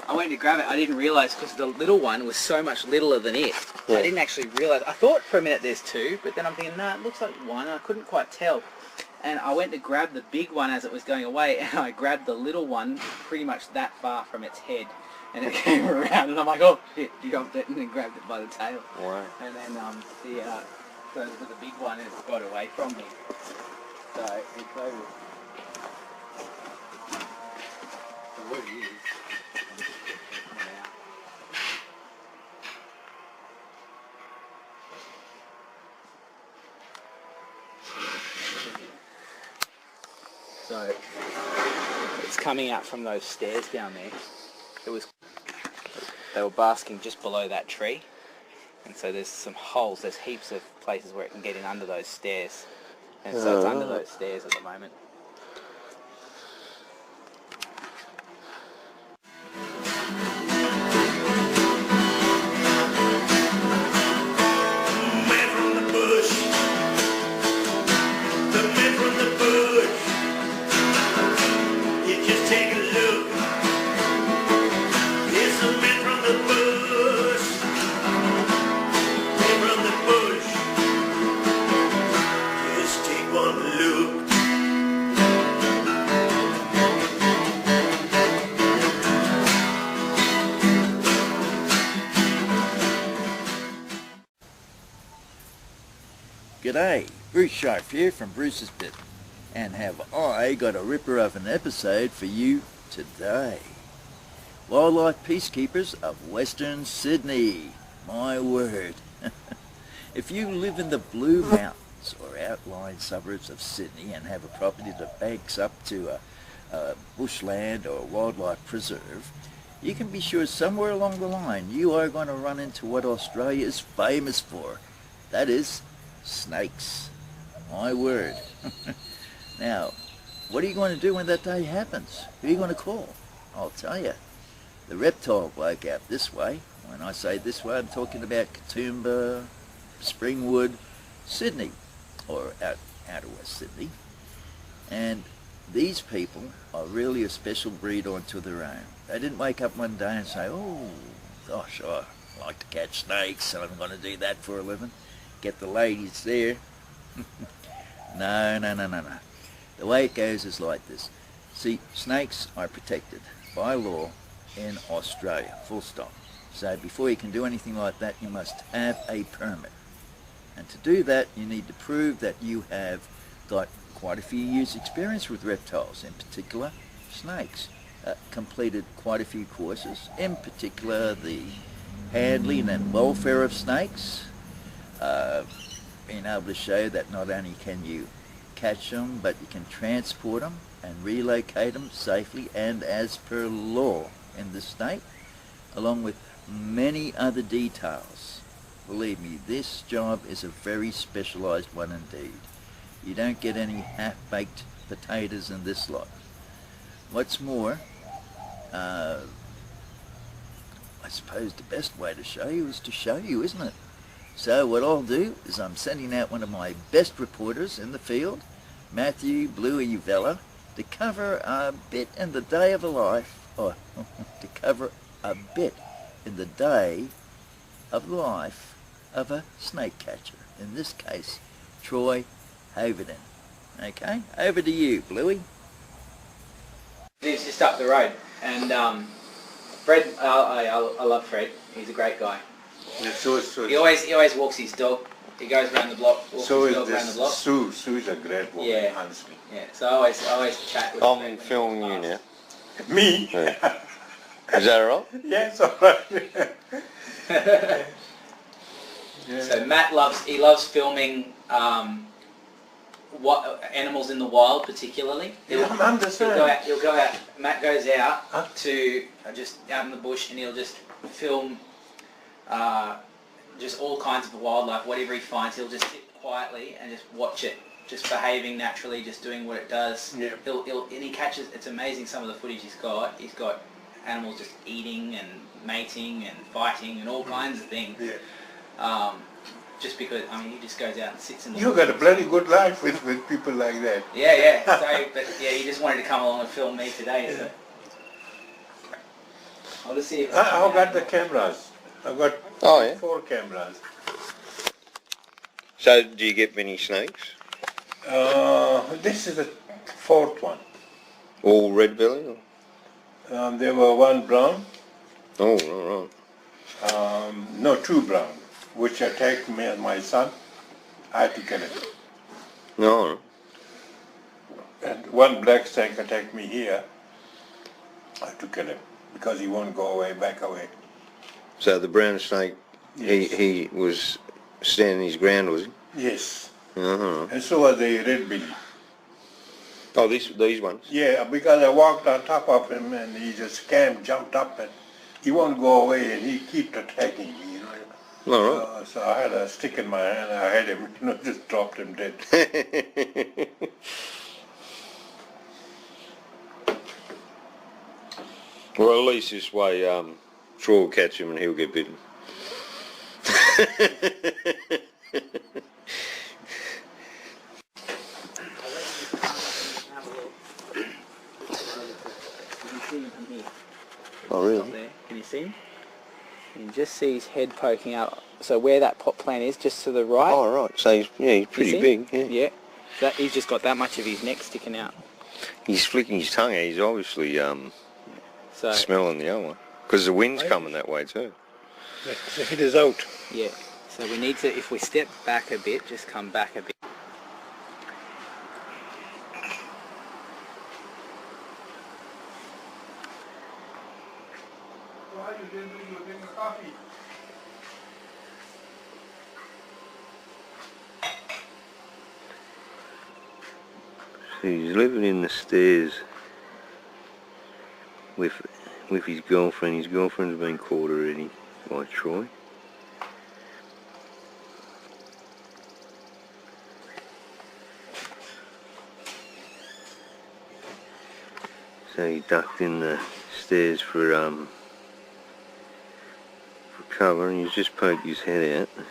I went to grab it. I didn't realise because the little one was so much littler than it. Yeah. I didn't actually realise. I thought for a minute there's two, but then I'm thinking, no, it looks like one. I couldn't quite tell. And I went to grab the big one as it was going away, and I grabbed the little one pretty much that far from its head. And it came around, and I'm like, oh, shit, dropped it, and then grabbed it by the tail. Wow. And then so the big one has got away from me. So it's over. So what it is, so it's coming out from those stairs down there. They were basking just below that tree, and so there's some holes, there's heaps of places where it can get in under those stairs, and so it's under those stairs at the moment. G'day, Bruce Sharp here from Bruce's Bit, and have I got a ripper of an episode for you today. Wildlife Peacekeepers of Western Sydney, my word. If you live in the Blue Mountains or outlying suburbs of Sydney and have a property that backs up to a bushland or wildlife preserve, you can be sure somewhere along the line you are going to run into what Australia is famous for. That is snakes. My word. Now, what are you going to do when that day happens? Who are you going to call? I'll tell you. The Reptile bloke out this way. When I say this way, I'm talking about Katoomba, Springwood, Sydney, or out of West Sydney. And these people are really a special breed onto their own. They didn't wake up one day and say, oh, gosh, I like to catch snakes, and I'm going to do that for a living. Get the ladies there. No. The way it goes is like this. See, snakes are protected by law in Australia, full stop. So before you can do anything like that, you must have a permit. And to do that, you need to prove that you have got quite a few years experience with reptiles, in particular snakes. Completed quite a few courses, in particular the handling and welfare of snakes. Being able to show that not only can you catch them, but you can transport them and relocate them safely and as per law in the state, along with many other details. Believe me, this job is a very specialised one indeed. You don't get any half-baked potatoes in this lot. What's more, I suppose the best way to show you is to show you, isn't it? So what I'll do is I'm sending out one of my best reporters in the field, Matthew Bluey Vella, to cover a bit in the day of a life, or to cover a bit in the day of the life of a snake catcher. In this case, Troy Hovenden. Okay, over to you, Bluey. He's just up the road, and Fred, I love Fred. He's a great guy. Yeah, he always walks his dog. He goes around the block, walks his dog around the block. Sue is a great woman, honestly. Yeah, so I always chat with him. I'm filming you now. Me? Yeah. Is that right? Yes, all right. Yeah. So Matt loves filming what animals in the wild, particularly. He'll go out. Matt goes out to just out in the bush, and he'll just film just all kinds of wildlife, whatever he finds. He'll just sit quietly and just watch it, just behaving naturally, just doing what it does. Yeah. And he catches. It's amazing some of the footage he's got. He's got animals just eating and mating and fighting and all kinds of things. Yeah. Just because, I mean, he just goes out and sits in the You got a bloody good life with people like that. Yeah. So, but yeah, he just wanted to come along and film me today. Yeah. So. I'll just see if it's I've coming got out. the cameras. I've got Oh, yeah. 4 cameras. So, do you get many snakes? This is the 4th one. All red belly? Or? There were 1 brown, Oh, right, right. no 2 brown, which attacked me and my son. I had to kill it. No, And 1 black snake attacked me here. I had to kill him because he won't go away, back away. so the brown snake, Yes. he was standing his ground, was he? Yes. Uh-huh. And so was the red belly. Oh, these ones? Yeah, because I walked on top of him and he just jumped up and he won't go away and he kept attacking me, you know. All right. So I had a stick in my hand, I had him, just dropped him dead. Well, at least this way, Troy will catch him and he'll get bitten. Oh, really? There. Can you see him? You can just see his head poking out. So where that pot plant is, just to the right. Oh, right. So he's pretty big. Yeah. Yeah. He's just got that much of his neck sticking out. He's flicking his tongue out. He's obviously So smelling the other one. Because the wind's coming that way too. The head is out. yeah. So we need to, if we step back a bit, just come back a bit. Why you didn't drink a coffee? So he's living in the stairs with his girlfriend. His girlfriend's been caught already by Troy. So he ducked in the stairs for cover, and he's just poked his head out.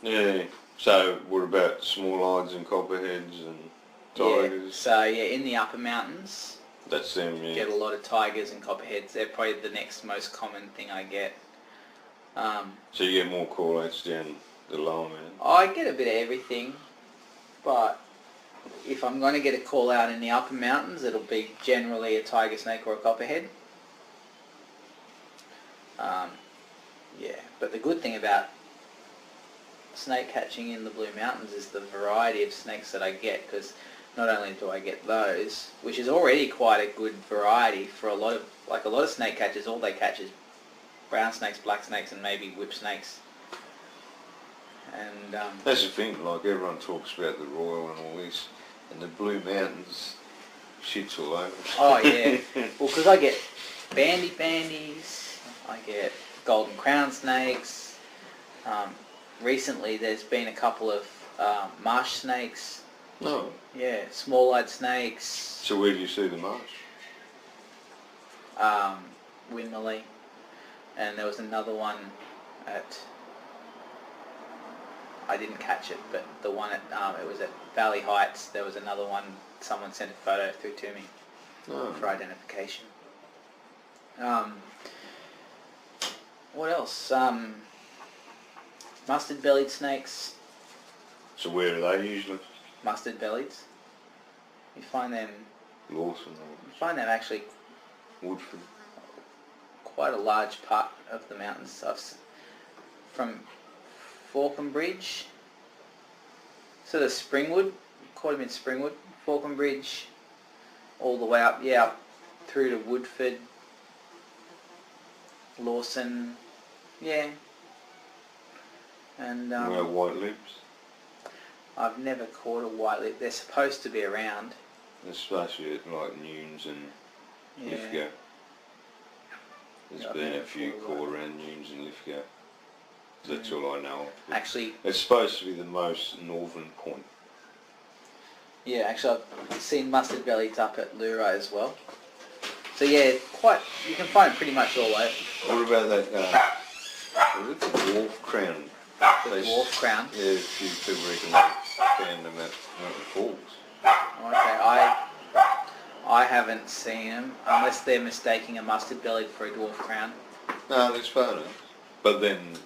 Yeah, so what about small eyes and copperheads and Yeah. tigers? So yeah, in the upper mountains, That's them, yeah. get a lot of tigers and copperheads. They're probably the next most common thing I get. So you get more call-outs down the lower man. I get a bit of everything, but if I'm going to get a call out in the upper mountains, it'll be generally a tiger snake or a copperhead. Yeah, but the good thing about snake catching in the Blue Mountains is the variety of snakes that I get, because not only do I get those, which is already quite a good variety for a lot of snake catchers, all they catch is brown snakes, black snakes, and maybe whip snakes. And That's the thing, like everyone talks about the Royal and all this, and the Blue Mountains, shit's all over. oh yeah, well, because I get bandies, I get golden crown snakes. Recently, there's been a couple of marsh snakes. No. Yeah, small-eyed snakes. So where do you see the marsh? Winmalee, and there was another one at. I didn't catch it, but the one at it was at Valley Heights. There was another one. Someone sent a photo through to me for identification. What else? Mustard-bellied snakes. So where are they usually? Mustard-bellieds. You find them. Lawson You find them actually or Woodford. quite a large part of the mountains. From Falconbridge, sort of Springwood, caught him in Springwood, Falconbridge, all the way up, up through to Woodford, Lawson, and Where white lips? I've never caught a white lip. They're supposed to be around. Especially at like Nunes and Lithgow. There's Yeah, I've been never a few caught a caught around Nunes and Lithgow. That's all I know. Actually, It's supposed to be the most northern point. actually I've seen mustard bellies up at Luro as well. So you can find it pretty much all over. What about that, was it the dwarf crown? The dwarf crown. Yeah, a few people reckon they found them at Mountain Falls. Okay, I haven't seen them, unless they're mistaking a mustard bellied for a dwarf crown. No, there's photos. But then,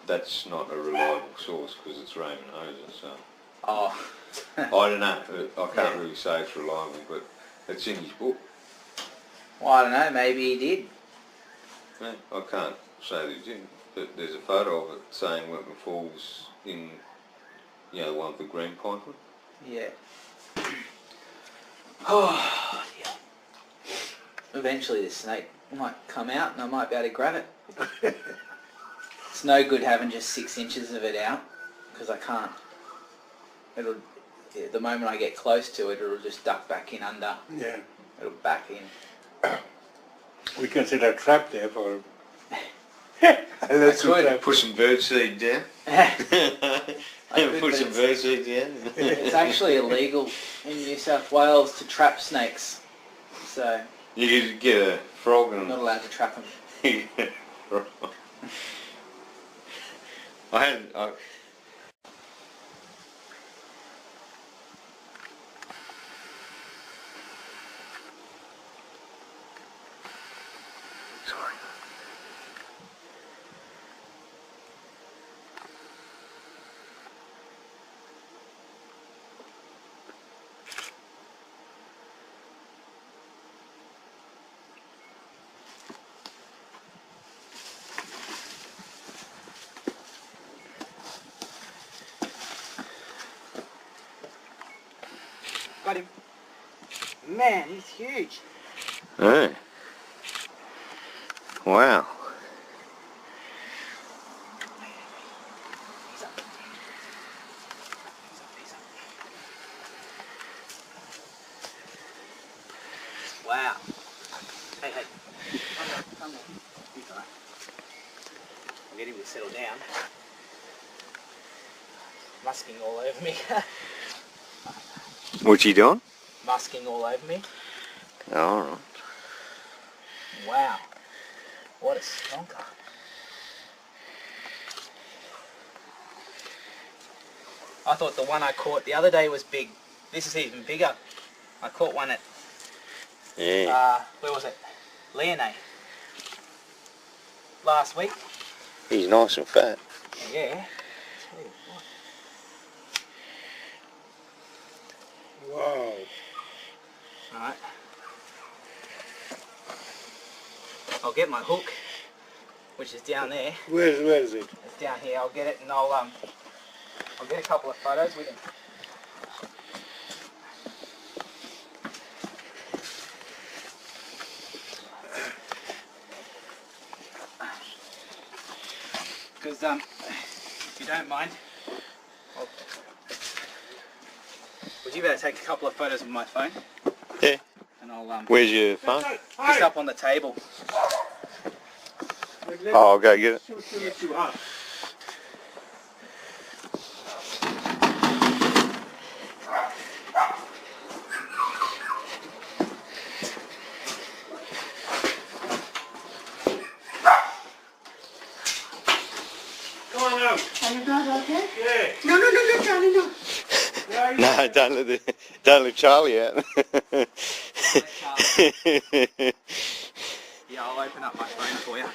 that's not a reliable source because it's Raymond Hoser, so... Oh. I don't know, I can't really say it's reliable, but it's in his book. Well, I don't know, maybe he did. Yeah, I can't say that he didn't, but there's a photo of it saying Mountain Falls in, the one with the green pinewood. Yeah. Oh, yeah. Eventually this snake might come out and I might be able to grab it. It's no good having just 6 inches of it out, because I can't. The moment I get close to it, it'll just duck back in under. Yeah. It'll back in. We can set a trap there for... Put some birdseed down. Put some birdseed down. It's actually illegal in New South Wales to trap snakes, so You could get a frog I'm and... not allowed to trap them. I Sorry. Got him. Man, he's huge. Hey. Wow. He's up. Wow. Hey. Come on. He's alright. I'll get him to settle down. Musking all over me. What you doing? Musking all over me. Alright. Wow. What a stonker. I thought the one I caught the other day was big. This is even bigger. I caught one at, where was it? Leone. Last week. He's nice and fat. Yeah. Wow. Alright. I'll get my hook, which is down there. Where is it? It's down here. I'll get it and I'll get a couple of photos with him. Because if you don't mind. Would you better take a couple of photos with my phone? Yeah. And I'll Where's your phone? just up on the table. Oh, I'll go get it. Come on now. Are you guys okay? Yeah. No, Charlie, no. No, don't let Charlie out. Yeah, I'll open up my phone for you.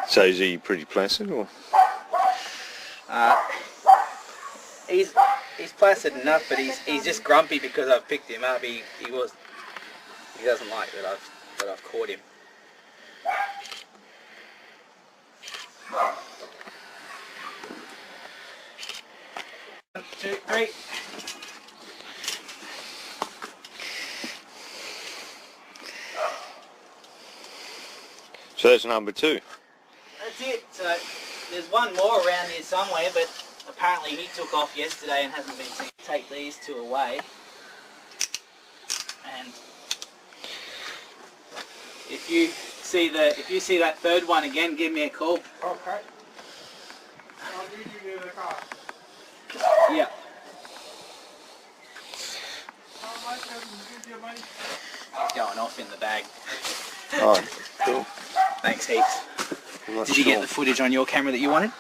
So is he pretty placid, or? He's placid enough, but he's just grumpy because I've picked him up. He doesn't like that I've caught him. 1, 2, 3. So that's number 2. That's it. So there's one more around here somewhere, but apparently he took off yesterday and hasn't been seen. Take these 2 away, and if you see that third one again, give me a call. Okay. I'll leave you in the car. Yeah. How much have you give your money? It's going off in the bag. Oh, cool. Thanks heaps. I'm not Did you get sure. the footage on your camera that you wanted?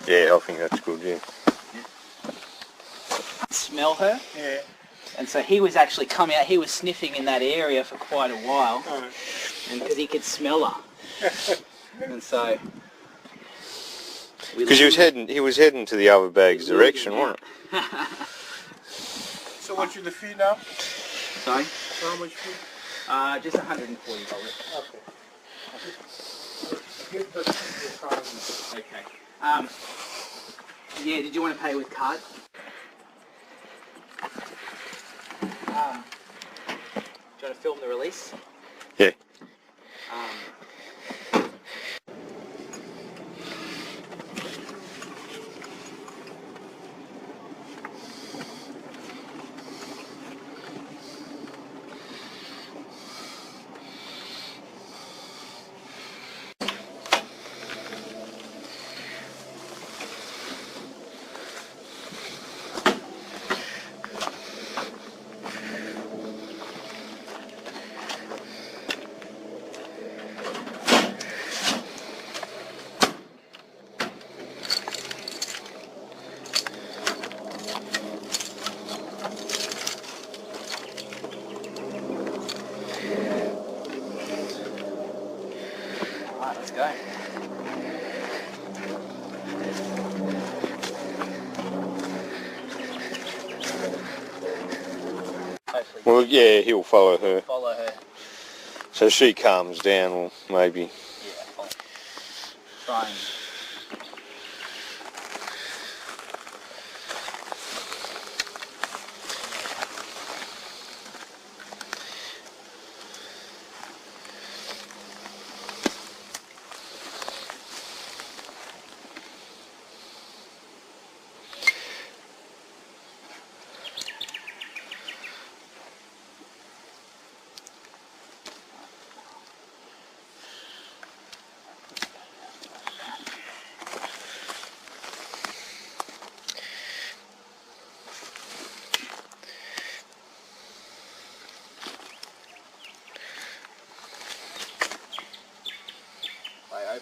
Yeah, I think that's good, yeah. Smell her. Yeah. And so he was actually coming out, he was sniffing in that area for quite a while, Alright. and because he could smell her. And so... Because he was heading to the other bag's direction, wasn't it? So what's your fee now? Sorry? How much fee? Just $140. Okay. Okay. Yeah, did you want to pay with card? Do you want to film the release? Yeah. Alright, let's go. Hopefully Well, yeah, he'll follow her. follow her. So she calms down, or maybe... Yeah, I'll try and...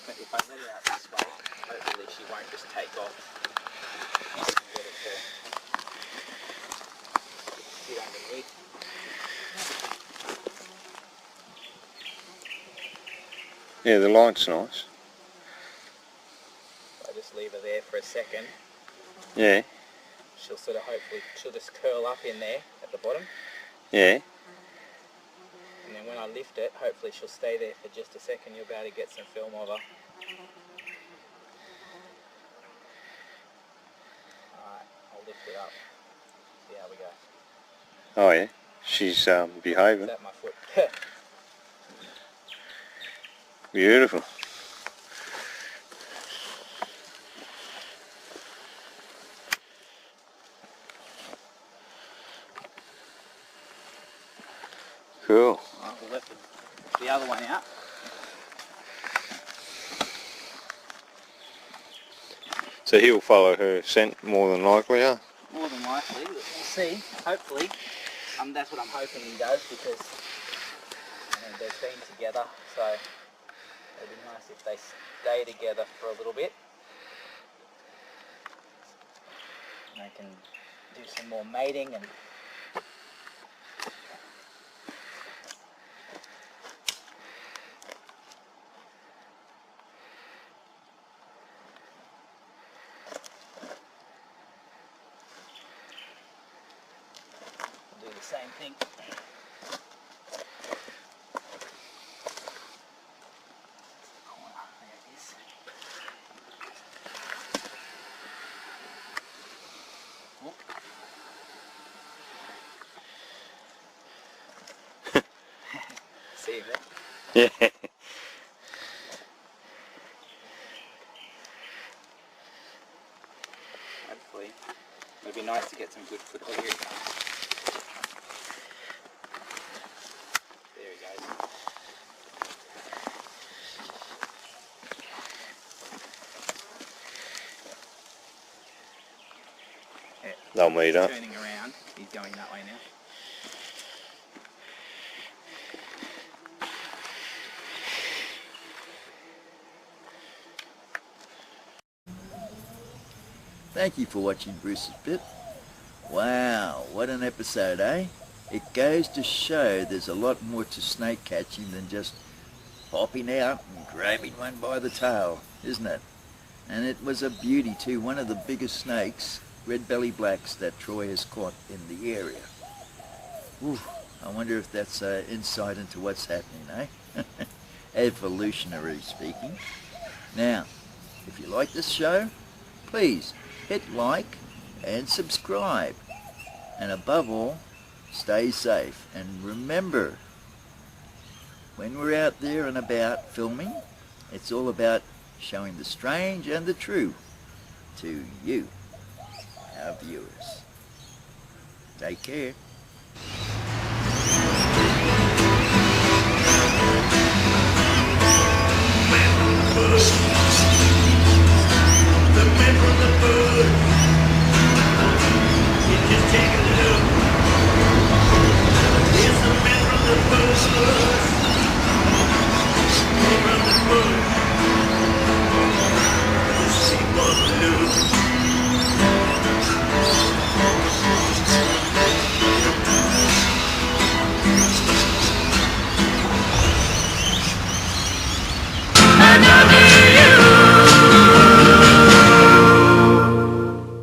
If I let her out this way, hopefully she won't just take off. I can get it to sit underneath. Yeah, the light's nice. I just leave her there for a second. Yeah, She'll sort of she'll just curl up in there at the bottom. yeah. And then when I lift it, hopefully she'll stay there for just a second. You'll be able to get some film of her. Alright, I'll lift it up. See how we go. Oh, yeah. She's behaving. At my foot. Beautiful. Cool. Alright, we'll let the other one out. So he'll follow her scent more than likely, huh? More than likely, we'll see. Hopefully, that's what I'm hoping he does, because they've been together, so it'd be nice if they stay together for a little bit. And they can do some more mating and do the same thing. See you there. Yeah. Hopefully. It'd be nice to get some good foothold here. There he goes. Yeah. They'll meet up. Turning around, he's going that way now. Thank you for watching Bruce's Bit. Wow, what an episode, eh? It goes to show there's a lot more to snake catching than just popping out and grabbing one by the tail, isn't it? And it was a beauty too, one of the biggest snakes, red belly blacks, that Troy has caught in the area. Ooh, I wonder if that's insight into what's happening, eh? Evolutionary speaking. Now, if you like this show, please hit like and subscribe. And above all, stay safe. And remember, when we're out there and about filming, it's all about showing the strange and the true to you, our viewers. Take care. The man from the bird.